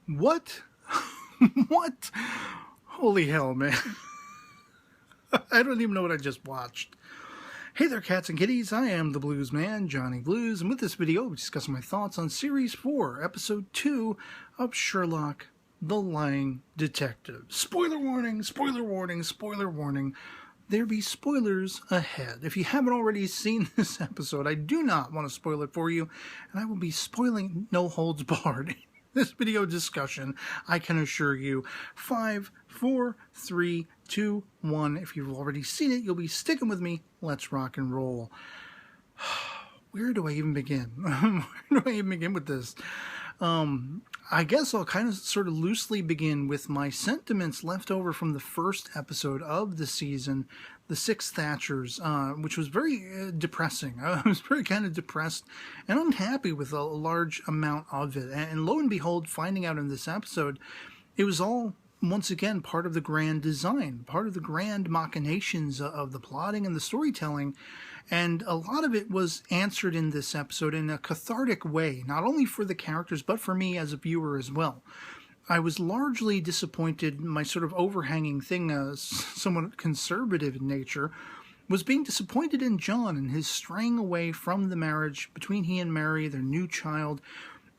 What? What? Holy hell, man. I don't even know what I just watched. Hey there, cats and kitties. I am the Blues Man, Johnny Blues, and with this video, we're discussing my thoughts on Series 4, Episode 2 of Sherlock, the Lying Detective. Spoiler warning, spoiler warning, spoiler warning. There be spoilers ahead. If you haven't already seen this episode, I do not want to spoil it for you, and I will be spoiling no holds barred. This video discussion, I can assure you. 5, 4, 3, 2, 1. If you've already seen it, you'll be sticking with me. Let's rock and roll. Where do I even begin? Where do I even begin with this? I guess I'll kind of sort of loosely begin with my sentiments left over from the first episode of the season, The Six Thatchers, which was very depressing. I was very kind of depressed and unhappy with a large amount of it. And lo and behold, finding out in this episode, it was all, once again, part of the grand design, part of the grand machinations of the plotting and the storytelling. And a lot of it was answered in this episode in a cathartic way, not only for the characters, but for me as a viewer as well. I was largely disappointed. My sort of overhanging thing, somewhat conservative in nature, was being disappointed in John and his straying away from the marriage between he and Mary, their new child,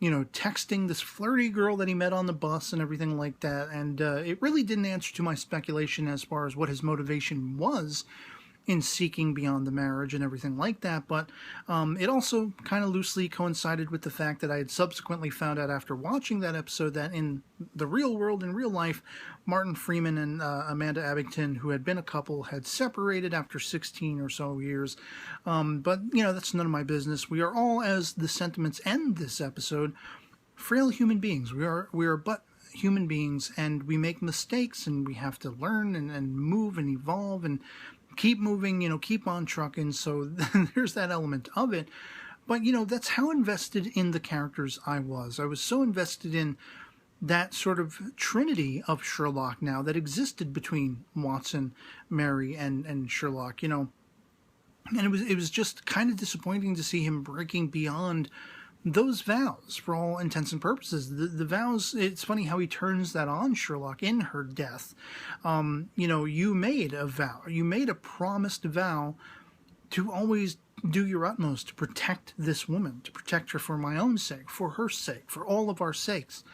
you know, texting this flirty girl that he met on the bus and everything like that. And it really didn't answer to my speculation as far as what his motivation was in seeking beyond the marriage and everything like that, but it also kind of loosely coincided with the fact that I had subsequently found out after watching that episode that in the real world, in real life, Martin Freeman and Amanda Abington, who had been a couple, had separated after 16 or so years, but, you know, that's none of my business. We are all, as the sentiments end this episode, frail human beings. We are but human beings, and we make mistakes, and we have to learn and move and evolve and keep moving, you know, keep on trucking. So there's that element of it. But, you know, that's how invested in the characters I was. I was so invested in that sort of trinity of Sherlock now that existed between Watson, Mary, and Sherlock, you know. And it was just kind of disappointing to see him breaking beyond those vows for all intents and purposes. The vows, it's funny how he turns that on Sherlock in her death. You know, you made a vow, you made a promised vow to always do your utmost to protect this woman, to protect her for my own sake, for her sake, for all of our sakes.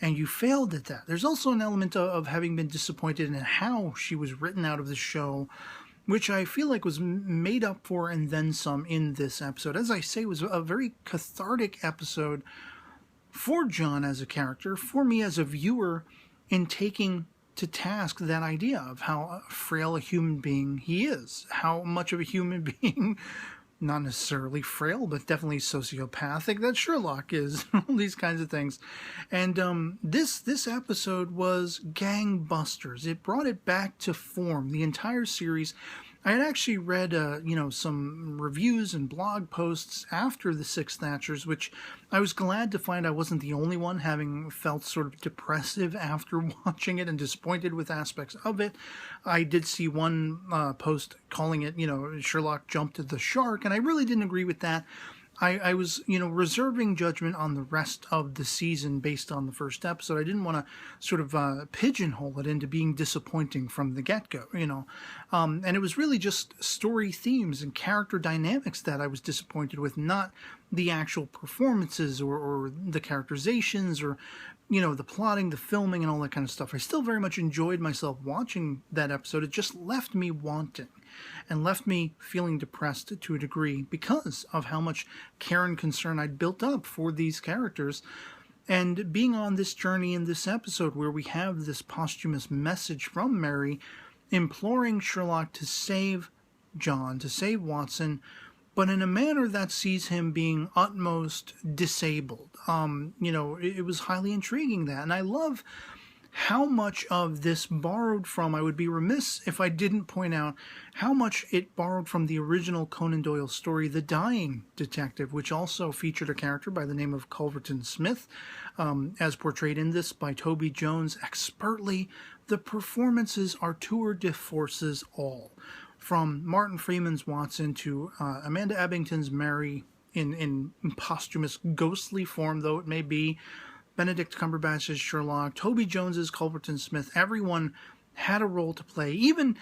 And you failed at that. There's also an element of having been disappointed in how she was written out of the show, which I feel like was made up for and then some in this episode. As I say, it was a very cathartic episode for John as a character, for me as a viewer, in taking to task that idea of how frail a human being he is, how much of a human being, not necessarily frail, but definitely sociopathic, that Sherlock is, all these kinds of things. And this episode was gangbusters. It brought it back to form, the entire series. I had actually read, you know, some reviews and blog posts after The Six Thatchers, which I was glad to find I wasn't the only one having felt sort of depressive after watching it and disappointed with aspects of it. I did see one post calling it, you know, Sherlock jumped the shark, and I really didn't agree with that. I was, you know, reserving judgment on the rest of the season based on the first episode. I didn't want to sort of pigeonhole it into being disappointing from the get-go, you know. And it was really just story themes and character dynamics that I was disappointed with, not the actual performances or the characterizations or, you know, the plotting, the filming, and all that kind of stuff. I still very much enjoyed myself watching that episode. It just left me wanting and left me feeling depressed to a degree because of how much care and concern I'd built up for these characters. And being on this journey in this episode where we have this posthumous message from Mary imploring Sherlock to save John, to save Watson, but in a manner that sees him being utmost disabled. You know, it was highly intriguing, that. And I love how much of this borrowed from, I would be remiss if I didn't point out how much it borrowed from the original Conan Doyle story, The Dying Detective, which also featured a character by the name of Culverton Smith, as portrayed in this by Toby Jones expertly. The performances are tour de forces all, from Martin Freeman's Watson to Amanda Abington's Mary in posthumous ghostly form, though it may be, Benedict Cumberbatch's Sherlock, Toby Jones's Culberton Smith, everyone had a role to play. Even,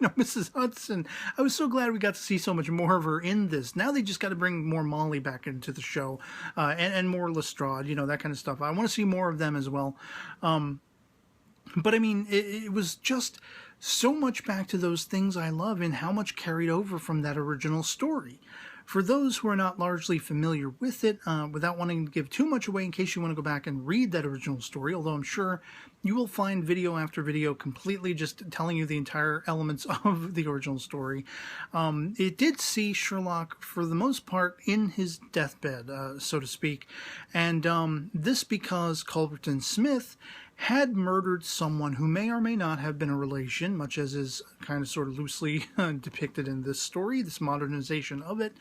Mrs. Hudson. I was so glad we got to see so much more of her in this. Now they just got to bring more Molly back into the show, and more Lestrade, that kind of stuff. I want to see more of them as well. But I mean, it was just so much back to those things I love and how much carried over from that original story. For those who are not largely familiar with it, without wanting to give too much away in case you want to go back and read that original story, although I'm sure you will find video after video completely just telling you the entire elements of the original story. It did see Sherlock, for the most part, in his deathbed, so to speak, and this because Culberton Smith had murdered someone who may or may not have been a relation, much as is kind of sort of loosely depicted in this story, this modernization of it.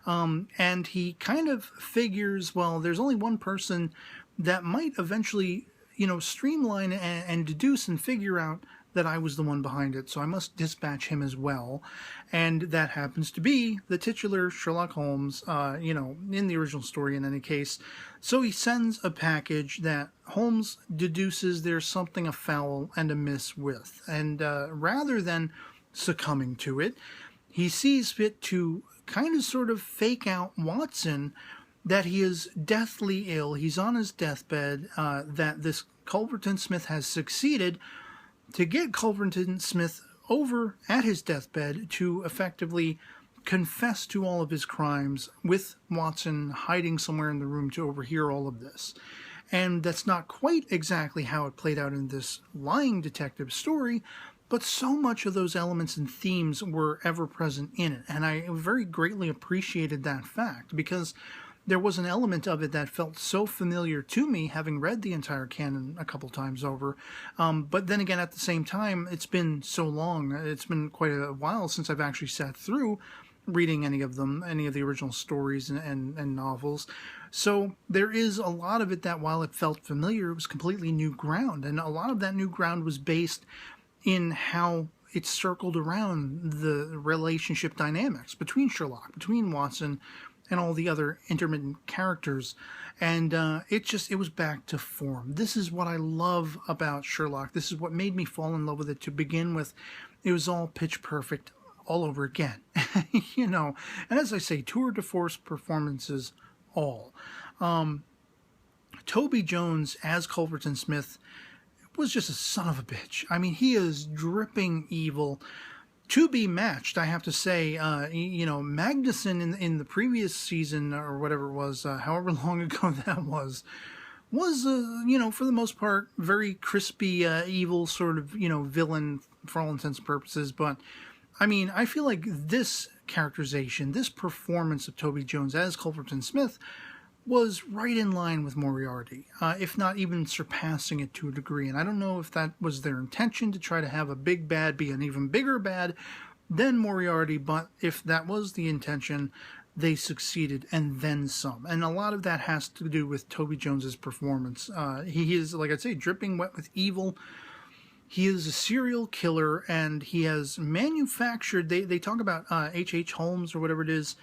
And he kind of figures, well, there's only one person that might eventually, streamline and deduce and figure out that I was the one behind it, so I must dispatch him as well. And that happens to be the titular Sherlock Holmes, in the original story in any case. So he sends a package that Holmes deduces there's something afoul and amiss with. And rather than succumbing to it, he sees fit to kind of sort of fake out Watson that he is deathly ill, he's on his deathbed, that this Culberton Smith has succeeded to get Culberton Smith over at his deathbed to effectively confess to all of his crimes, with Watson hiding somewhere in the room to overhear all of this. And that's not quite exactly how it played out in this lying detective story, but so much of those elements and themes were ever present in it. And I very greatly appreciated that fact, because there was an element of it that felt so familiar to me, having read the entire canon a couple times over. But then again, at the same time, it's been so long. It's been quite a while since I've actually sat through reading any of them, any of the original stories and novels. So there is a lot of it that, while it felt familiar, it was completely new ground. And a lot of that new ground was based in how it circled around the relationship dynamics between Sherlock, between Watson, and all the other intermittent characters. And it was back to form. This is what I love about Sherlock. This is what made me fall in love with it to begin with. It was all pitch perfect all over again. And as I say, tour de force performances all. Toby Jones as Culberton Smith was just a son of a bitch. I mean, he is dripping evil. To be matched, I have to say, Magnuson in the previous season, or whatever it was, however long ago that was, for the most part, very crispy, evil sort of, villain for all intents and purposes. But, I mean, I feel like this characterization, this performance of Toby Jones as Culberton Smith was right in line with Moriarty, if not even surpassing it to a degree. And I don't know if that was their intention, to try to have a big bad be an even bigger bad than Moriarty, but if that was the intention, they succeeded and then some. And a lot of that has to do with Toby Jones's performance. He is, like I say, dripping wet with evil. He is a serial killer, and he has manufactured, they talk about H.H. Holmes or whatever it is,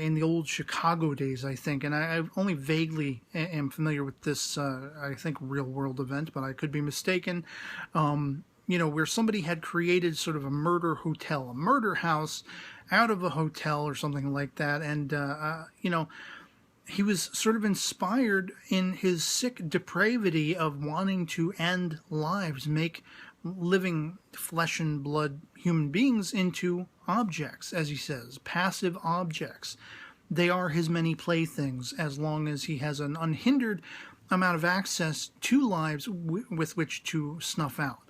in the old Chicago days, I think, and I only vaguely am familiar with this, I think, real-world event, but I could be mistaken, where somebody had created sort of a murder hotel, a murder house out of a hotel or something like that, and, he was sort of inspired in his sick depravity of wanting to end lives, make living flesh and blood human beings into objects, as he says, passive objects. They are his many playthings, as long as he has an unhindered amount of access to lives with which to snuff out.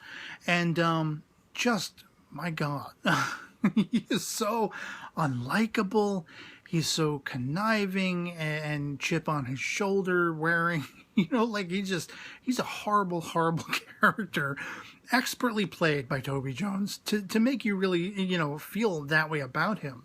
And my God, he is so unlikable. He's so conniving and chip on his shoulder wearing, he's a horrible, horrible character, expertly played by Toby Jones to make you really, feel that way about him.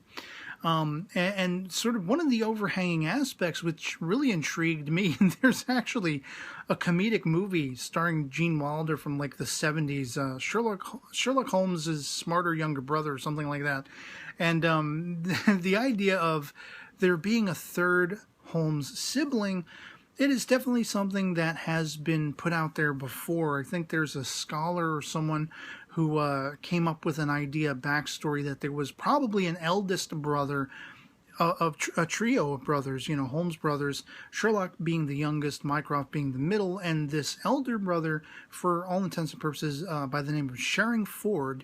And sort of one of the overhanging aspects which really intrigued me, there's actually a comedic movie starring Gene Wilder from like the 70s, Sherlock Holmes' smarter younger brother or something like that. And the idea of there being a third Holmes sibling, It is definitely something that has been put out there before. I think there's a scholar or someone who came up with an idea, backstory, that there was probably an eldest brother of a trio of brothers, Holmes brothers, Sherlock being the youngest, Mycroft being the middle, and this elder brother, for all intents and purposes, by the name of Sherringford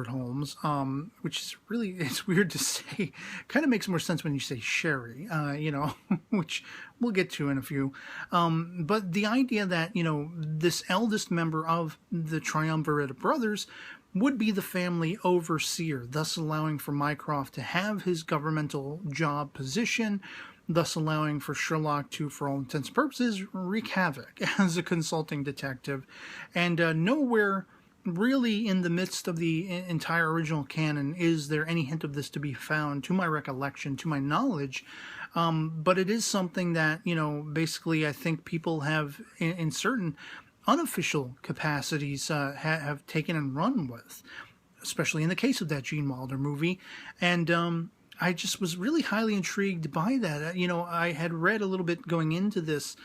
Holmes, which is really, it's weird to say. Kind of makes more sense when you say Sherry, which we'll get to in a few. But the idea that, this eldest member of the triumvirate of brothers would be the family overseer, thus allowing for Mycroft to have his governmental job position, thus allowing for Sherlock to, for all intents and purposes, wreak havoc as a consulting detective. And nowhere really in the midst of the entire original canon is there any hint of this to be found, to my recollection, to my knowledge. But it is something that, basically I think people have, in certain unofficial capacities, have taken and run with, especially in the case of that Gene Wilder movie. And I just was really highly intrigued by that. I had read a little bit going into this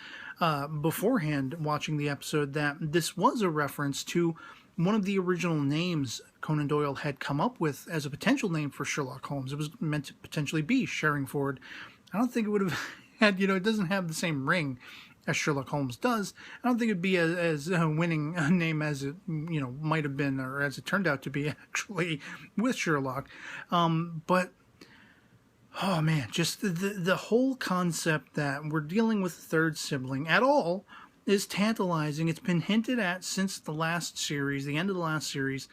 beforehand, watching the episode, that this was a reference to one of the original names Conan Doyle had come up with as a potential name for Sherlock Holmes. It was meant to potentially be Sherringford. I don't think it would have had, it doesn't have the same ring as Sherlock Holmes does. I don't think it'd be as winning a name as it, might have been, or as it turned out to be actually with Sherlock. But, oh man, just the whole concept that we're dealing with a third sibling at all is tantalizing. It's been hinted at since the last series, the end of the last series.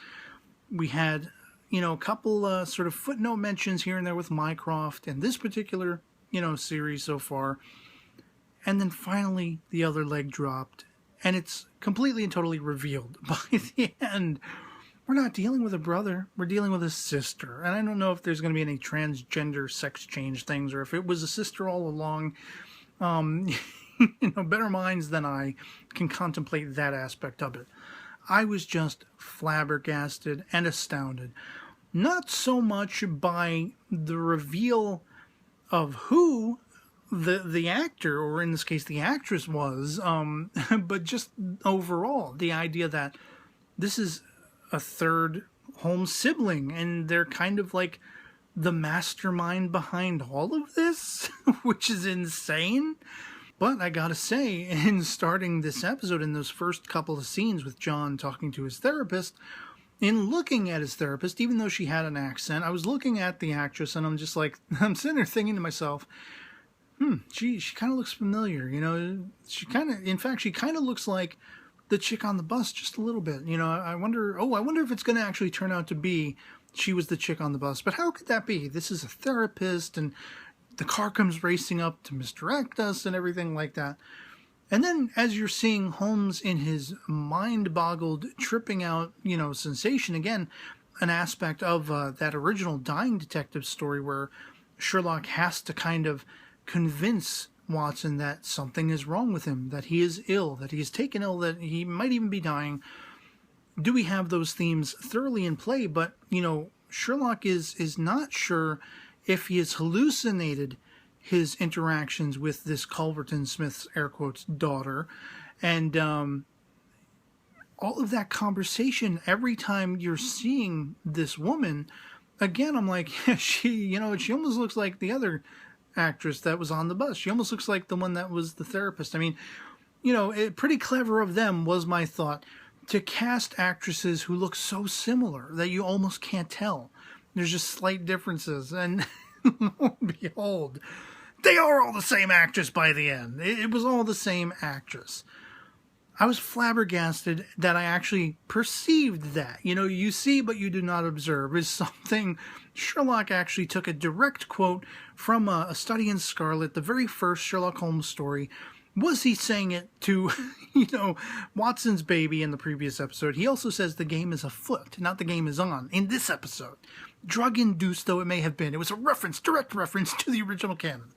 We had, a couple sort of footnote mentions here and there with Mycroft and this particular, series so far. And then finally, the other leg dropped, and it's completely and totally revealed by the end. We're not dealing with a brother, we're dealing with a sister. And I don't know if there's going to be any transgender sex change things, or if it was a sister all along. Better minds than I can contemplate that aspect of it. I was just flabbergasted and astounded. Not so much by the reveal of who the actor, or in this case the actress, was, but just overall the idea that this is a third Holmes sibling, and they're kind of like the mastermind behind all of this, which is insane. But I gotta say, in starting this episode, in those first couple of scenes with John talking to his therapist, in looking at his therapist, even though she had an accent, I was looking at the actress, and I'm just like, I'm sitting there thinking to myself, she kind of looks familiar, she kind of looks like the chick on the bus just a little bit. I wonder if it's going to actually turn out to be she was the chick on the bus. But how could that be? This is a therapist, and the car comes racing up to misdirect us and everything like that. And then as you're seeing Holmes in his mind-boggled, tripping out, sensation, again, an aspect of that original Dying Detective story where Sherlock has to kind of convince Watson that something is wrong with him, that he is ill, that he is taken ill, that he might even be dying. Do we have those themes thoroughly in play? But, Sherlock is not sure if he has hallucinated his interactions with this Culverton Smith's, air quotes, daughter. And all of that conversation, every time you're seeing this woman, again, I'm like, yeah, she almost looks like the other actress that was on the bus. She almost looks like the one that was the therapist. I mean, pretty clever of them, was my thought, to cast actresses who look so similar that you almost can't tell. There's just slight differences, and lo and behold, they are all the same actress by the end. It was all the same actress. I was flabbergasted that I actually perceived that. You see but you do not observe is something Sherlock actually took a direct quote from A Study in Scarlet, the very first Sherlock Holmes story. Was he saying it to, Watson's baby in the previous episode? He also says the game is afoot, not the game is on, in this episode. Drug-induced though it may have been, it was a direct reference to the original canon.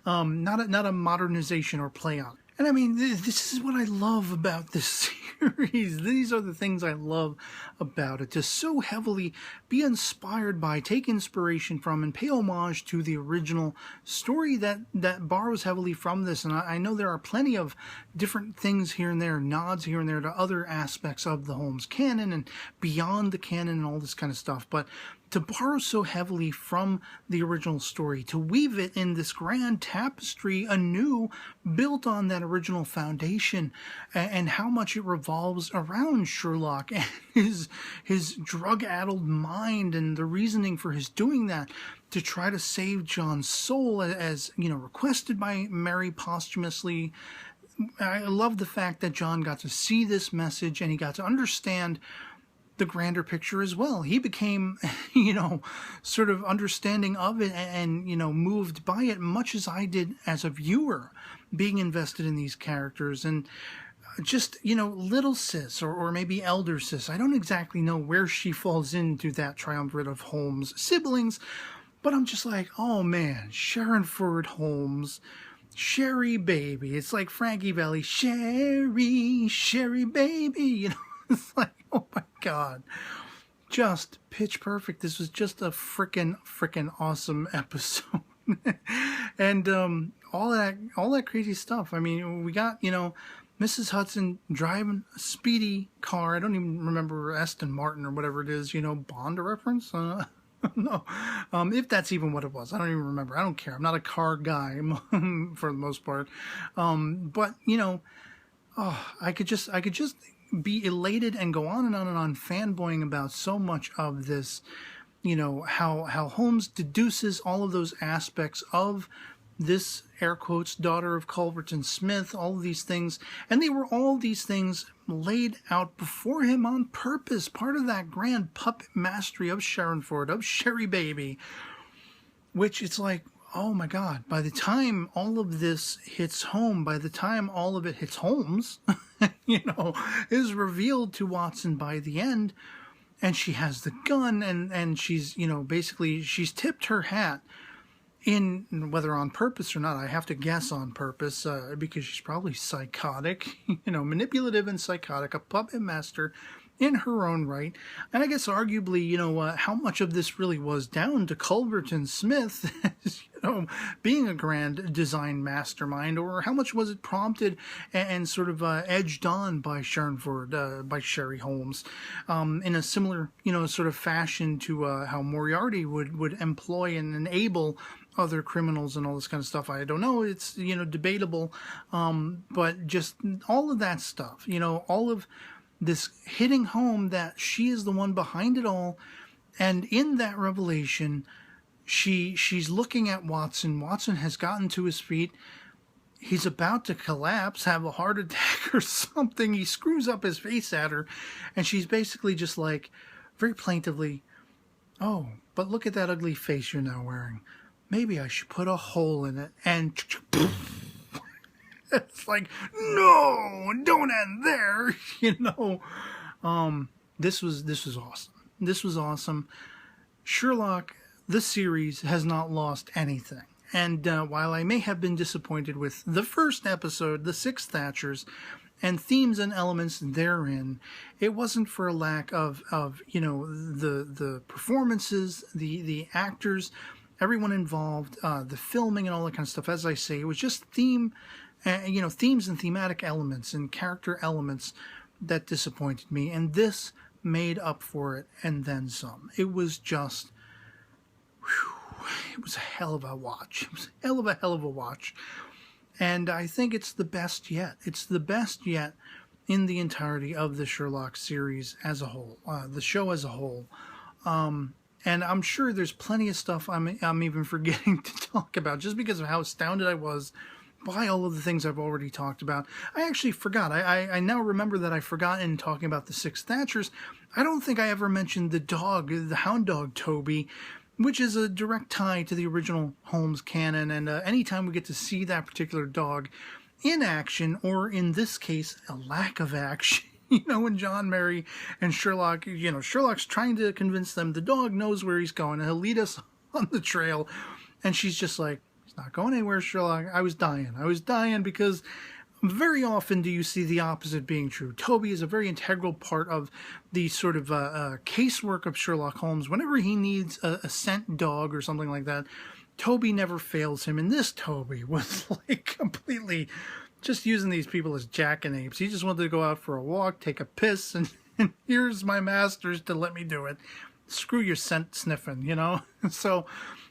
Not a modernization or play on. And I mean, this is what I love about this series. These are the things I love about it. To so heavily be inspired by, take inspiration from, and pay homage to the original story that borrows heavily from this. And I know there are plenty of different things here and there, nods here and there to other aspects of the Holmes canon and beyond the canon and all this kind of stuff. But to borrow so heavily from the original story, to weave it in this grand tapestry anew, built on that original foundation, and how much it revolves around Sherlock and his drug-addled mind and the reasoning for his doing that to try to save John's soul, as requested by Mary posthumously. I love the fact that John got to see this message and he got to understand the grander picture as well. He became, sort of understanding of it and moved by it, much as I did as a viewer, being invested in these characters. And just, little sis or maybe elder sis, I don't exactly know where she falls into that triumvirate of Holmes siblings, but I'm just like, oh man, Sherrinford Holmes, Sherry baby. It's like Frankie Valli, Sherry baby, It's like, oh my God, just pitch perfect. This was just a freaking awesome episode. And all that crazy stuff. I mean, we got, Mrs. Hudson driving a speedy car. I don't even remember Aston Martin or whatever it is, Bond reference. No, if that's even what it was, I don't even remember. I don't care. I'm not a car guy for the most part. But I could just be elated and go on and on fanboying about so much of this, how Holmes deduces all of those aspects of this, air quotes, daughter of Culverton Smith, all of these things. And they were all these things laid out before him on purpose, part of that grand puppet mastery of Sherrinford, of Sherry Baby, which it's like, oh my God, by the time all of this hits home, by the time all of it hits Holmes, is revealed to Watson by the end, and she has the gun, and she's, basically she's tipped her hat, in whether on purpose or not. I have to guess on purpose, because she's probably psychotic, manipulative and psychotic, a puppet master in her own right. And I guess arguably, how much of this really was down to Culverton Smith, being a grand design mastermind, or how much was it prompted and sort of edged on by Sherrinford, by Sherry Holmes, in a similar, sort of fashion to how Moriarty would employ and enable other criminals and all this kind of stuff. I don't know. It's, debatable. But just all of that stuff, all of this hitting home that she is the one behind it all. And in that revelation, she's looking at Watson. Watson has gotten to his feet. He's about to collapse, have a heart attack or something. He screws up his face at her, and she's basically just like, very plaintively, oh, but look at that ugly face you're now wearing. Maybe I should put a hole in it. And it's like, no, don't end there. This was awesome. This was awesome. Sherlock, the series, has not lost anything. And while I may have been disappointed with the first episode, The Six Thatchers, and themes and elements therein, it wasn't for a lack of the performances, the actors, everyone involved, the filming and all that kind of stuff. As I say, it was just themes and thematic elements and character elements that disappointed me. And this made up for it and then some. It was just, it was a hell of a watch. It was a hell of a watch. And I think it's the best yet. It's the best yet in the entirety of the Sherlock series as a whole, the show as a whole. And I'm sure there's plenty of stuff I'm even forgetting to talk about just because of how astounded I was by all of the things I've already talked about. I actually forgot. I now remember that I forgot in talking about the Six Thatchers. I don't think I ever mentioned the dog, the hound dog Toby, which is a direct tie to the original Holmes canon. And anytime we get to see that particular dog in action, or in this case, a lack of action, when John, Mary, and Sherlock, Sherlock's trying to convince them the dog knows where he's going and he'll lead us on the trail. And she's just like, he's not going anywhere, Sherlock. I was dying because Very often do you see the opposite being true. Toby is a very integral part of the sort of casework of Sherlock Holmes. Whenever he needs a scent dog or something like that, Toby never fails him. And this Toby was like completely just using these people as jackanapes. He just wanted to go out for a walk, take a piss, and here's my masters to let me do it. Screw your scent sniffing, you know? So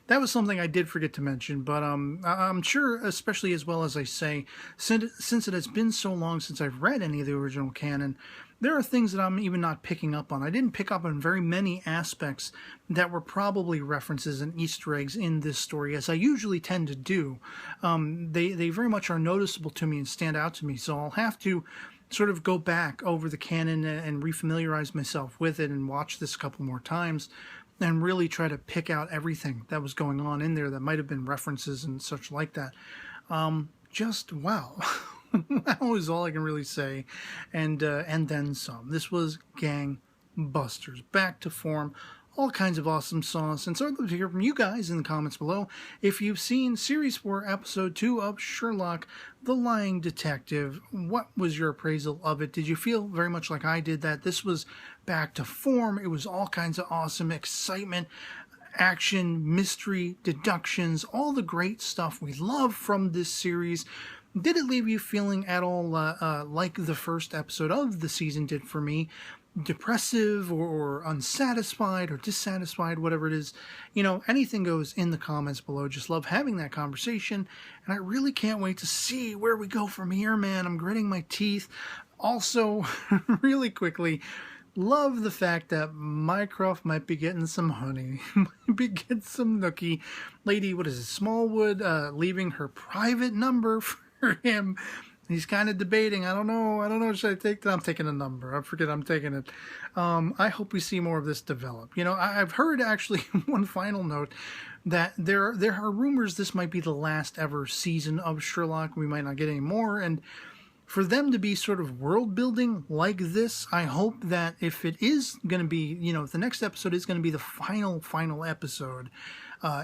that was something I did forget to mention, but I'm sure, especially as well as I say, since it has been so long since I've read any of the original canon, there are things that I'm even not picking up on. I didn't pick up on very many aspects that were probably references and Easter eggs in this story, as I usually tend to do. They very much are noticeable to me and stand out to me, so I'll have to sort of go back over the canon and refamiliarize myself with it and watch this a couple more times and really try to pick out everything that was going on in there that might have been references and such like that. Just wow. That was all I can really say, and then some. This was gangbusters, back to form, all kinds of awesome sauce, and so I'd love to hear from you guys in the comments below if you've seen Series 4, Episode 2 of Sherlock, the Lying Detective. What was your appraisal of it? Did you feel very much like I did, that this was back to form? It was all kinds of awesome excitement, action, mystery, deductions, all the great stuff we love from this series. Did it leave you feeling at all like the first episode of the season did for me? Depressive or unsatisfied or dissatisfied, whatever it is? You know, anything goes in the comments below. Just love having that conversation, and I really can't wait to see where we go from here, man. I'm gritting my teeth. Also, really quickly, love the fact that Mycroft might be getting some honey, might be getting some nookie. Lady, what is it, Smallwood, leaving her private number for him. He's kind of debating. I don't know. Should I take that? I'm taking a number. I forget I'm taking it. I hope we see more of this develop. You know, I've heard, actually, one final note, that there are rumors this might be the last ever season of Sherlock. We might not get any more. And for them to be sort of world building like this, I hope that if it is going to be, you know, if the next episode is going to be the final episode,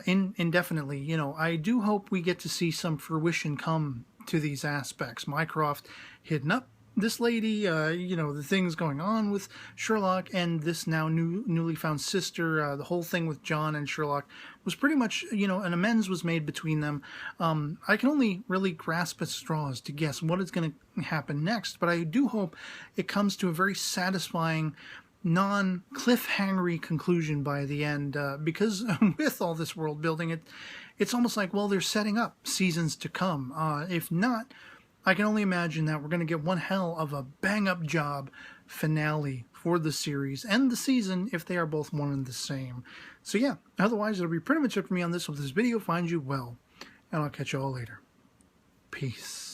indefinitely, you know, I do hope we get to see some fruition come to these aspects. Mycroft hidden up this lady, you know, the things going on with Sherlock and this now newly found sister, the whole thing with John and Sherlock was pretty much, you know, an amends was made between them. I can only really grasp at straws to guess what is going to happen next, but I do hope it comes to a very satisfying, non-cliffhangery conclusion by the end, because with all this world building, it's almost like, well, they're setting up seasons to come. If not, I can only imagine that we're going to get one hell of a bang-up job finale for the series and the season if they are both one and the same. So yeah, otherwise it'll be pretty much it for me on this. If this video finds you well, and I'll catch you all later. Peace.